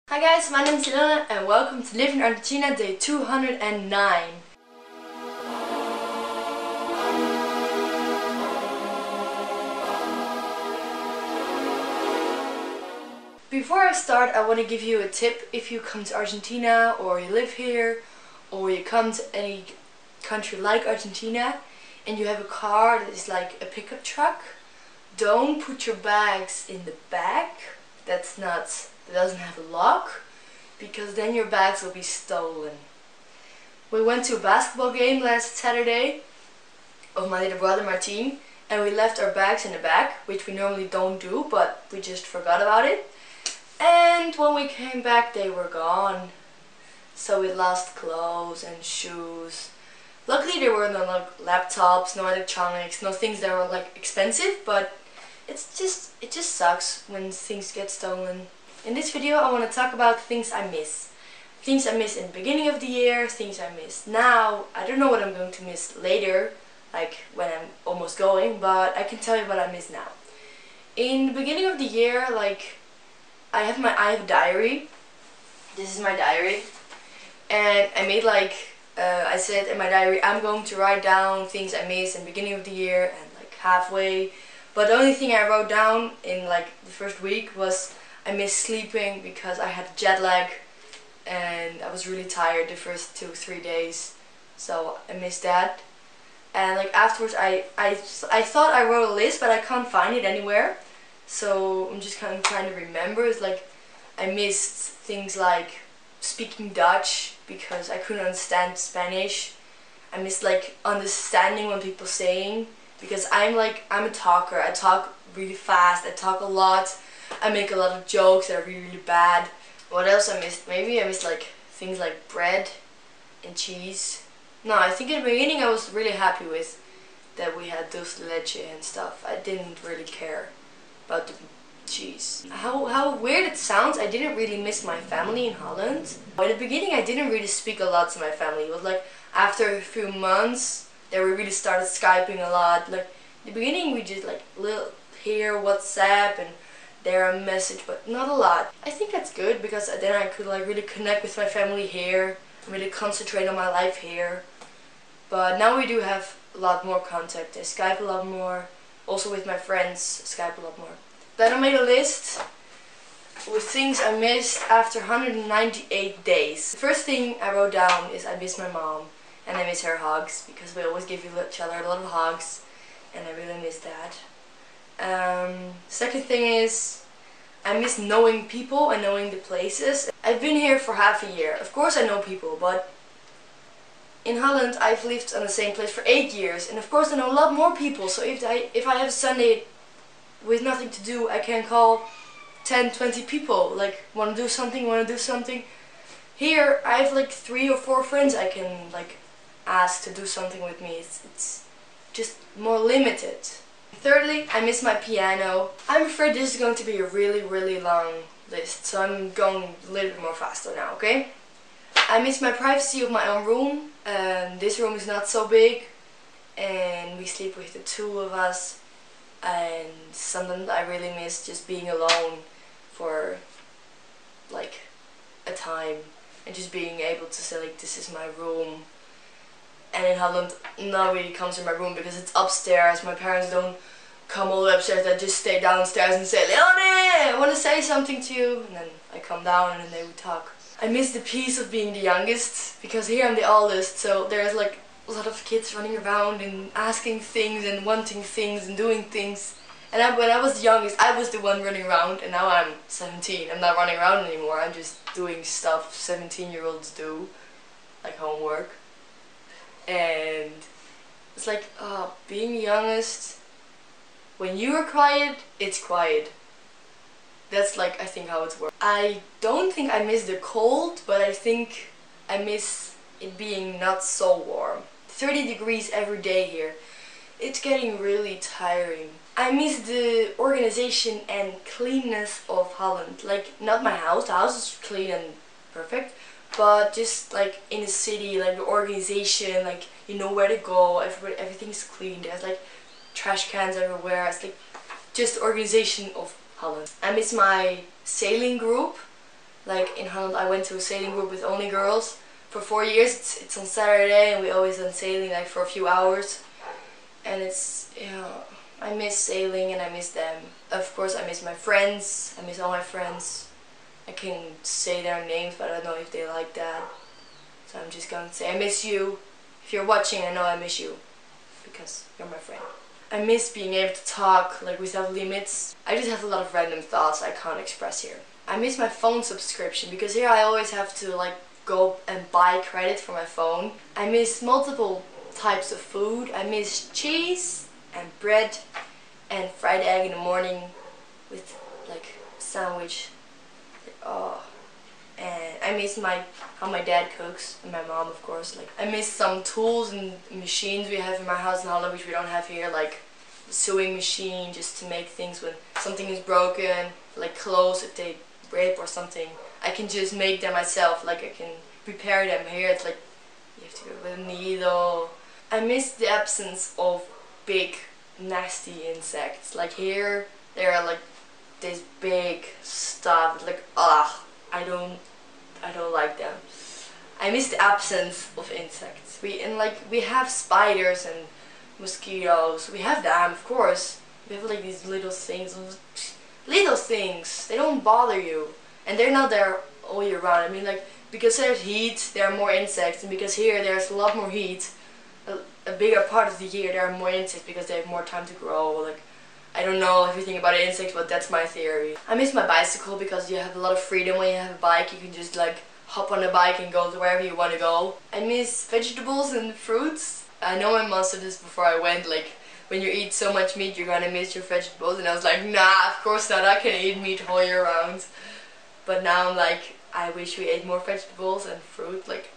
Hi guys, my name is Leonne and welcome to Living In Argentina day 209. Before I start, I want to give you a tip. If you come to Argentina or you live here or you come to any country like Argentina and you have a car that is like a pickup truck, don't put your bags in the back. That doesn't have a lock, because then your bags will be stolen. We went to a basketball game last Saturday of my little brother Martin, and we left our bags in the back, which we normally don't do, but we just forgot about it. And when we came back, they were gone. So we lost clothes and shoes. Luckily there were no laptops, no electronics, no things that were like expensive, but it just sucks when things get stolen. In this video I want to talk about things I miss. Things I miss in the beginning of the year, things I miss now. I don't know what I'm going to miss later, like when I'm almost going, but I can tell you what I miss now. In the beginning of the year, like I have a diary. This is my diary. And I made I said in my diary I'm going to write down things I miss in the beginning of the year and like halfway. But the only thing I wrote down in like the first week was I miss sleeping, because I had jet lag and I was really tired the first 2-3 days, so I missed that. And like afterwards I thought I wrote a list, but I can't find it anywhere, so I'm just kind of trying to remember. It's like I missed things like speaking Dutch because I couldn't understand Spanish. I missed like understanding what people saying, because I'm a talker. I talk really fast, I talk a lot, I make a lot of jokes that are really bad. What else I missed? Maybe I missed like things like bread and cheese. No, I think in the beginning I was really happy with that we had dulce de leche and stuff. I didn't really care about the cheese. How weird it sounds, I didn't really miss my family in Holland. In the beginning I didn't really speak a lot to my family. It was like after a few months that we really started Skyping a lot. Like in the beginning we just like here WhatsApp and there a message, but not a lot. I think that's good, because then I could like really connect with my family here, really concentrate on my life here. But now we do have a lot more contact. I Skype a lot more, also with my friends Skype a lot more. Then I made a list with things I missed after 198 days. The first thing I wrote down is I miss my mom and I miss her hugs, because we always give each other a lot of hugs and I really miss that. Second thing is I miss knowing people and knowing the places. I've been here for half a year. Of course I know people, but in Holland I've lived on the same place for 8 years, and of course I know a lot more people. So if I have a Sunday with nothing to do, I can call 10-20 people, like want to do something. Here I have like 3 or 4 friends I can like ask to do something with me. It's just more limited. Thirdly, I miss my piano. I'm afraid this is going to be a really long list, so I'm going a little bit more faster now, okay? I miss my privacy of my own room. This room is not so big and we sleep with the 2 of us, and sometimes I really miss just being alone for like a time and just being able to say like this is my room. And in Holland nobody comes in my room because it's upstairs. My parents don't come all the way upstairs, they just stay downstairs and say, Leonne, I want to say something to you. And then I come down and then they would talk. I miss the peace of being the youngest, because here I'm the oldest, so there's like a lot of kids running around and asking things and wanting things and doing things. And when I was the youngest, I was the one running around, and now I'm 17. I'm not running around anymore, I'm just doing stuff 17-year-olds do, like homework. And it's like, being the youngest, when you are quiet, it's quiet. That's like, I think how it works. I don't think I miss the cold, but I think I miss it being not so warm. 30 degrees every day here. It's getting really tiring. I miss the organization and cleanness of Holland. Like, not my house, the house is clean and perfect, but just like in the city, like the organization, like you know where to go, everything's clean, there's like trash cans everywhere. It's like just the organization of Holland. I miss my sailing group. Like in Holland, I went to a sailing group with only girls for 4 years. It's on Saturday, and we always done sailing like for a few hours. And it's, you know, I miss sailing and I miss them. Of course, I miss my friends. I miss all my friends. I can say their names, but I don't know if they like that. So I'm just going to say I miss you. If you're watching, I know I miss you because you're my friend. I miss being able to talk like without limits. I just have a lot of random thoughts I can't express here. I miss my phone subscription because here I always have to like go and buy credit for my phone. I miss multiple types of food. I miss cheese and bread and fried egg in the morning with like a sandwich. Oh, and I miss how my dad cooks and my mom, of course. Like I miss some tools and machines we have in my house in Holland which we don't have here, like the sewing machine just to make things when something is broken, like clothes if they rip or something. I can just make them myself. Like I can prepare them. Here it's like you have to go with a needle. I miss the absence of big nasty insects. Like here there are like this big stuff, like I don't like them. I miss the absence of insects. We have spiders and mosquitoes. We have them, of course. We have like these little things. They don't bother you, and they're not there all year round. I mean, like because there's heat, there are more insects, and because here there's a lot more heat, a bigger part of the year there are more insects because they have more time to grow. Like I don't know everything about insects, but that's my theory. I miss my bicycle because you have a lot of freedom when you have a bike. You can just like hop on a bike and go to wherever you want to go. I miss vegetables and fruits. I know my mom said this before I went, like when you eat so much meat you're gonna miss your vegetables, and I was like, nah, of course not, I can eat meat all year round. But now I'm like, I wish we ate more vegetables and fruit. Like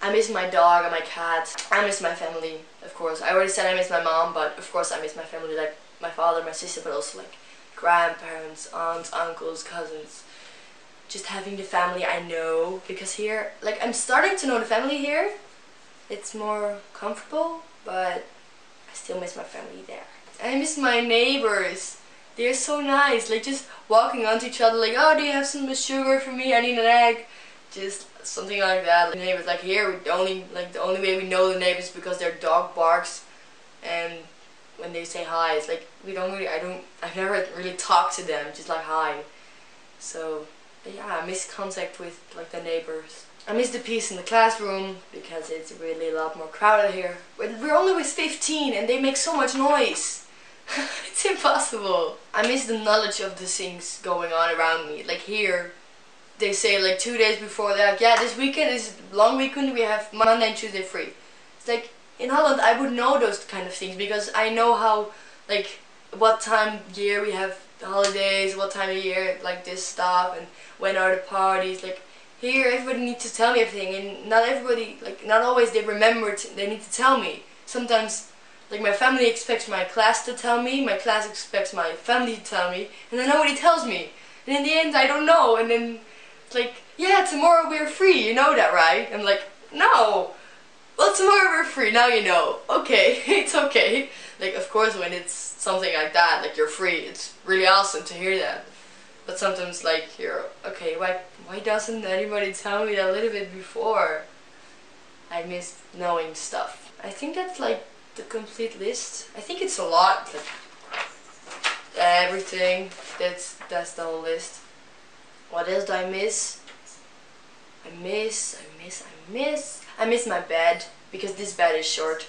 I miss my dog and my cat. I miss my family, of course. I already said I miss my mom, but of course I miss my family, like my father, my sister, but also like grandparents, aunts, uncles, cousins. Just having the family I know, because here, like I'm starting to know the family here. It's more comfortable, but I still miss my family there. And I miss my neighbors. They're so nice, like just walking onto each other like, oh, do you have some sugar for me? I need an egg. Just something like that. The neighbors, like here, the only way we know the neighbors is because their dog barks, and when they say hi, it's like I've never really talked to them, just like hi. So, but yeah, I miss contact with like the neighbors. I miss the peace in the classroom because it's really a lot more crowded here. We're only with 15 and they make so much noise. It's impossible. I miss the knowledge of the things going on around me. Like here, they say like 2 days before, they're like, yeah, this weekend is long weekend, we have Monday and Tuesday free. It's like, in Holland I would know those kind of things because I know how, like, what time of year we have holidays, what time of year, like this stuff, and when are the parties. Like here everybody needs to tell me everything, and not everybody, like not always they remember, they need to tell me. Sometimes like my family expects my class to tell me, my class expects my family to tell me, and then nobody tells me. And in the end I don't know, and then it's like, yeah, tomorrow we're free, you know that, right? I'm like, no. Well, tomorrow we're free, now you know. Okay, it's okay. Like, of course, when it's something like that, like you're free, it's really awesome to hear that. But sometimes, like, you're, okay, why doesn't anybody tell me that a little bit before? I miss knowing stuff. I think that's, like, the complete list. I think it's a lot, like, everything. That's the whole list. What else do I miss? I miss my bed, because this bed is short.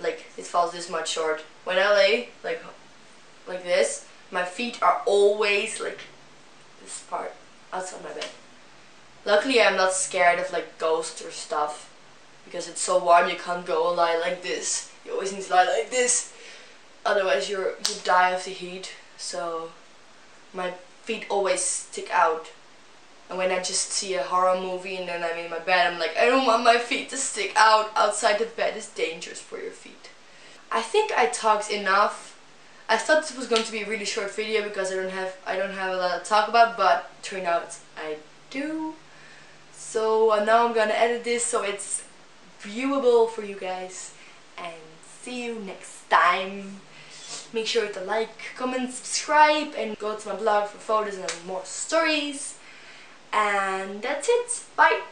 Like, it falls this much short. When I lay, like this, my feet are always, like, this part, outside my bed. Luckily, I'm not scared of, like, ghosts or stuff, because it's so warm, you can't go and lie like this. You always need to lie like this, otherwise you die of the heat. So, my feet always stick out. And when I just see a horror movie and then I'm in my bed, I'm like, I don't want my feet to stick out. Outside the bed is dangerous for your feet. I think I talked enough. I thought this was going to be a really short video because I don't have a lot to talk about, but turned out I do. So now I'm gonna edit this so it's viewable for you guys. And see you next time. Make sure to like, comment, subscribe, and go to my blog for photos and more stories. And that's it. Bye!